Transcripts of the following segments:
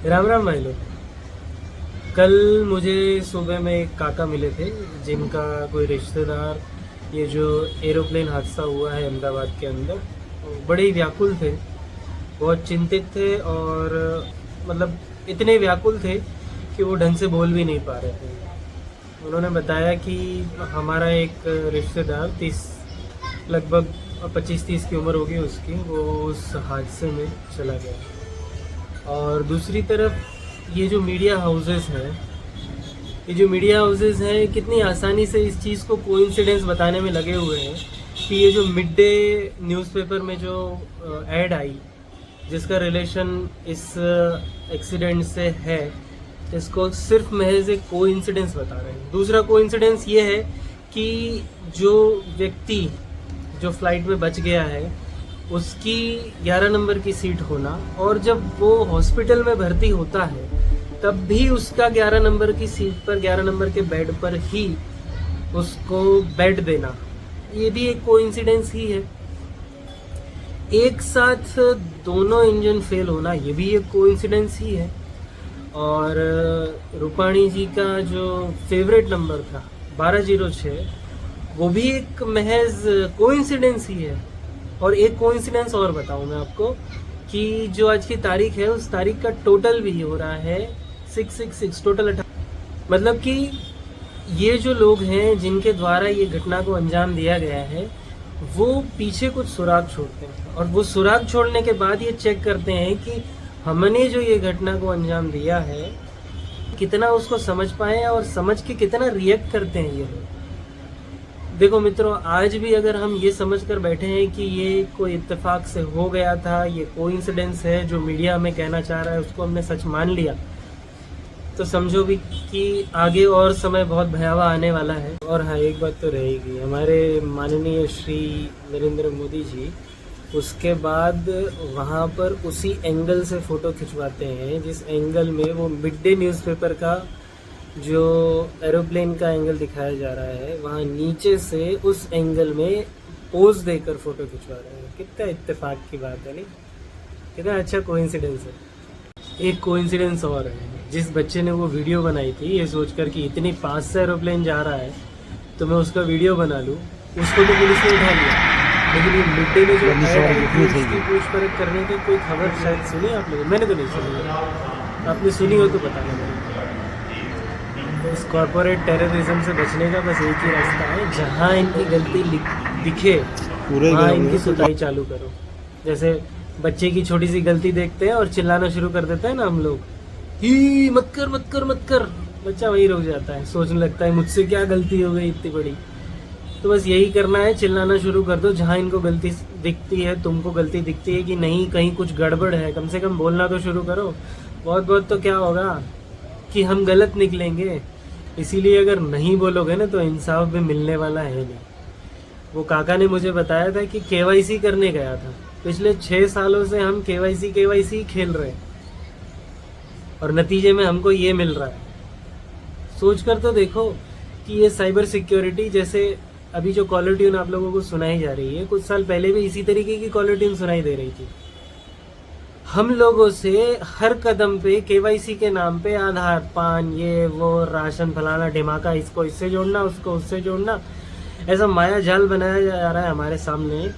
राम राम भाई लोग। कल मुझे सुबह में एक काका मिले थे जिनका कोई रिश्तेदार, ये जो एरोप्लेन हादसा हुआ है अहमदाबाद के अंदर, बड़े ही व्याकुल थे, बहुत चिंतित थे और मतलब इतने व्याकुल थे कि वो ढंग से बोल भी नहीं पा रहे थे। उन्होंने बताया कि हमारा एक रिश्तेदार लगभग 25-30 की उम्र होगी उसकी, वो उस हादसे में चला गया। और दूसरी तरफ ये जो मीडिया हाउसेस हैं कितनी आसानी से इस चीज़ को कोइंसिडेंस बताने में लगे हुए हैं कि ये जो मिड डे न्यूज़पेपर में जो ऐड आई जिसका रिलेशन इस एक्सीडेंट से है, इसको सिर्फ महज एक कोइंसिडेंस बता रहे हैं। दूसरा कोइंसिडेंस ये है कि जो व्यक्ति जो फ्लाइट में बच गया है उसकी 11 नंबर की सीट होना, और जब वो हॉस्पिटल में भर्ती होता है तब भी उसका 11 नंबर की सीट पर 11 नंबर के बेड पर ही उसको बेड देना, ये भी एक कोइंसिडेंस ही है। एक साथ दोनों इंजन फेल होना, ये भी एक कोइंसिडेंस ही है। और रूपाणी जी का जो फेवरेट नंबर था 1206, वो भी एक महज कोइंसिडेंस ही है। और एक कोइंसिडेंस और बताऊं मैं आपको कि जो आज की तारीख है उस तारीख का टोटल भी हो रहा है 666, टोटल 18। मतलब कि ये जो लोग हैं जिनके द्वारा ये घटना को अंजाम दिया गया है, वो पीछे कुछ सुराग छोड़ते हैं और वो सुराग छोड़ने के बाद ये चेक करते हैं कि हमने जो ये घटना को अंजाम दिया है कितना उसको समझ पाए और समझ के कितना रिएक्ट करते हैं ये लोग। देखो मित्रों, आज भी अगर हम ये समझ कर बैठे हैं कि ये कोई इत्तेफाक से हो गया था, ये कोइंसिडेंस है, जो मीडिया हमें कहना चाह रहा है उसको हमने सच मान लिया, तो समझो भी कि आगे और समय बहुत भयावह आने वाला है। और हाँ, एक बात तो रहेगी, हमारे माननीय श्री नरेंद्र मोदी जी उसके बाद वहाँ पर उसी एंगल से फ़ोटो खिंचवाते हैं जिस एंगल में वो मिड डे न्यूज़पेपर का जो एरोप्लेन का एंगल दिखाया जा रहा है, वहाँ नीचे से उस एंगल में पोज देकर फ़ोटो खिंचवा रहे हैं। कितना इत्तेफाक की बात है, नहीं? कितना अच्छा कोइंसिडेंस है। एक कोइंसिडेंस और है, जिस बच्चे ने वो वीडियो बनाई थी ये सोचकर कि इतनी पास से एरोप्लेन जा रहा है तो मैं उसका वीडियो बना लूँ, उसको तो पुलिस ने उठा लिया। लेकिन ये मिड डे में जो उसकी पूछपरछ करने की कोई खबर शायद सुनी आप लोगों? मैंने तो नहीं सुनी। आपने सुनी हो तो बताना। इस कॉर्पोरेट टेररिज्म से बचने का बस एक ही रास्ता है, जहाँ इनकी गलती दिखे वहाँ इनकी सुताई चालू करो। जैसे बच्चे की छोटी सी गलती देखते हैं और चिल्लाना शुरू कर देते हैं ना हम लोग, ही मत कर मत कर मत कर, बच्चा वही रुक जाता है, सोचने लगता है मुझसे क्या गलती हो गई इतनी बड़ी। तो बस यही करना है, चिल्लाना शुरू कर दो जहाँ इनको गलती दिखती है, तुमको गलती दिखती है कि नहीं कहीं कुछ गड़बड़ है, कम से कम बोलना तो शुरू करो। बहुत बहुत तो क्या होगा कि हम गलत निकलेंगे, इसीलिए अगर नहीं बोलोगे ना तो इंसाफ भी मिलने वाला है नहीं। वो काका ने मुझे बताया था कि केवाईसी करने गया था, पिछले 6 सालों से हम केवाईसी खेल रहे हैं और नतीजे में हमको ये मिल रहा है। सोचकर तो देखो कि ये साइबर सिक्योरिटी, जैसे अभी जो कॉलर ट्यून आप लोगों को सुनाई जा रही है, कुछ साल पहले भी इसी तरीके की कॉलर ट्यून सुनाई दे रही थी। हम लोगों से हर कदम पे केवाईसी के नाम पे आधार, पान, ये वो, राशन, फलाना ढिमाका, इसको इससे जोड़ना, उसको उससे जोड़ना, ऐसा माया जाल बनाया जा रहा है हमारे सामने।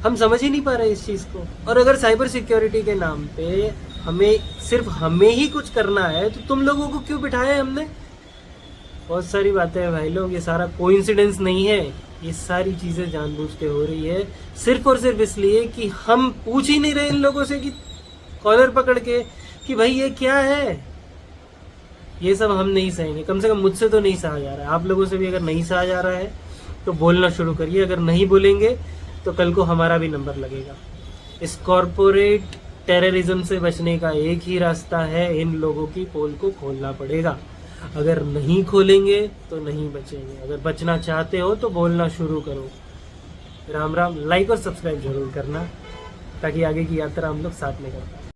हम समझ ही नहीं पा रहे इस चीज़ को। और अगर साइबर सिक्योरिटी के नाम पे सिर्फ हमें ही कुछ करना है तो तुम लोगों को क्यों बिठाया है हमने? बहुत सारी बातें हैं भाई लोग, ये सारा कोइंसिडेंस नहीं है, ये सारी चीज़ें जानबूझ के हो रही है, सिर्फ और सिर्फ इसलिए कि हम पूछ ही नहीं रहे इन लोगों से कि कॉलर पकड़ के कि भाई ये क्या है। ये सब हम नहीं सहेंगे, कम से कम मुझसे तो नहीं सहा जा रहा है। आप लोगों से भी अगर नहीं सहा जा रहा है तो बोलना शुरू करिए, अगर नहीं बोलेंगे तो कल को हमारा भी नंबर लगेगा। इस कॉरपोरेट टेररिज्म से बचने का एक ही रास्ता है, इन लोगों की पोल को खोलना पड़ेगा। अगर नहीं खोलेंगे तो नहीं बचेंगे। अगर बचना चाहते हो तो बोलना शुरू करो। राम राम। लाइक और सब्सक्राइब जरूर करना ताकि आगे की यात्रा हम लोग साथ में करें।